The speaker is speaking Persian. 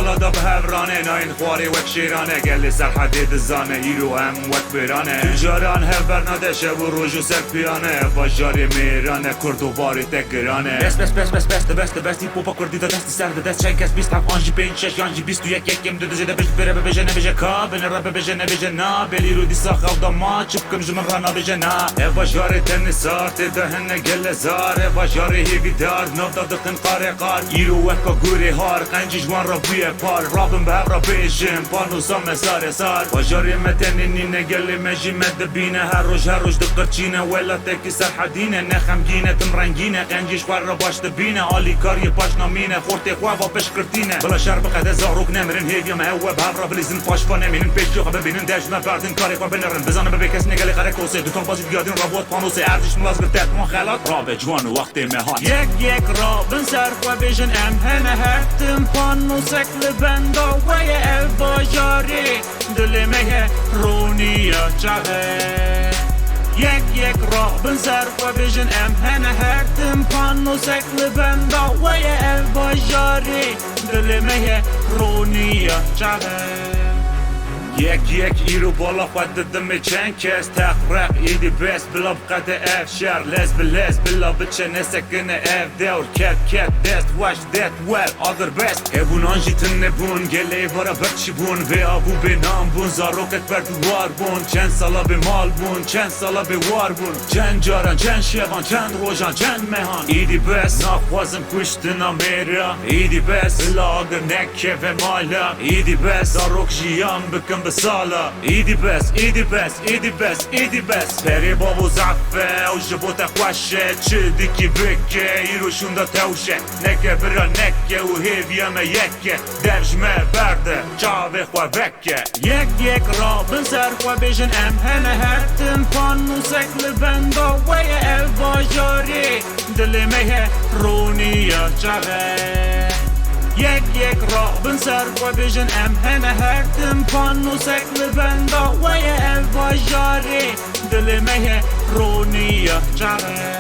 حالا دا به هورانه ناین خواری وک شیرانه گلی سر حدید زانه ایرو هم وک بیرانه تجاران هفر ندشه و روژو سر پیانه فاجاری میرانه کرد و باری تگرانه بست پوپا کردی دا دستی سر دا دست چند کس بیست هم آنجی پینج شش یانجی بیست و یکم دو زیده بش بره ببیجه نبیجه کا بین رب ببیجه نبیجه نا بلی رو دی ساخ او دا ما چپ کم جمع را نبیجه نا فاجاری تنی سار تیده هنه گل زار فاجاری هیوی دار نو دا دقن قاره قار ایرو وکا گوری هار قنجی جوان را بوی پار رابن به را بیشم پانو سام سار سار فاجاری متنی نینه گلی مجی مدبینه هر روش دقرچینه ولا تکی سر حدینه نخمگینه تم رنگینه قنجیش خوار را باش دبینه آلی کاری پاش نامینه خورتی خواه و پش کرتینه بلا شرب قده زاروک نمرن هیویم هوا به را بلیزن پاش با نمینن پیش جوخه ببینن دجمه بردن کاری خواه بنرن بزانه ببی کس نگلی قره کوسه دوتان بازی بیادین رابوت پانوسه ارزش ملاز گرتت من خلات رابه جوان وقتی مهان یک رابن سر خواه بیشن امهنه هرتم پانوسک لبندا وی الباجاری دل مه رونیا چهه یک رابن سر خواه بیشن امهنه هرتم پانوسک لبندا وی الباجاری دل مه رونیا چهه یک ایرو بالا خود ددم چند کس تخرق ایدی بس بلا بقد اف شهر لز بلا بچه نسکن اف دور کت دست واش دت ویل آدر بست هبون آنجی تنبون گله وارا بچی بون و آبو به نام بون زاروکت بردوار بون چند سالا به مال بون چند سالا به وار بون چند جاران چند شیوان چند روژان چند مهان ایدی بس نخوازم کشتنا میرا ایدی بس بلا آگر نکه و مالا ایدی بس زاروک جیان بکن بسالا ایدی بس پری بابو زعفه و جبوتا خوشه چه دیکی بکه ایروشون دا توشه نکه برا نکه و هیویمه یکه درجمه برده چاوه خواه وکه یک رابن سر خواه بیشن امهنه هرتم پانوسک لبندا وی الباجاری دل مه رونیا چغه یک رابن سر خواه بیشن امهنه هرتم پانوسک لبندا وی الباجاری دل مه رونیا چغه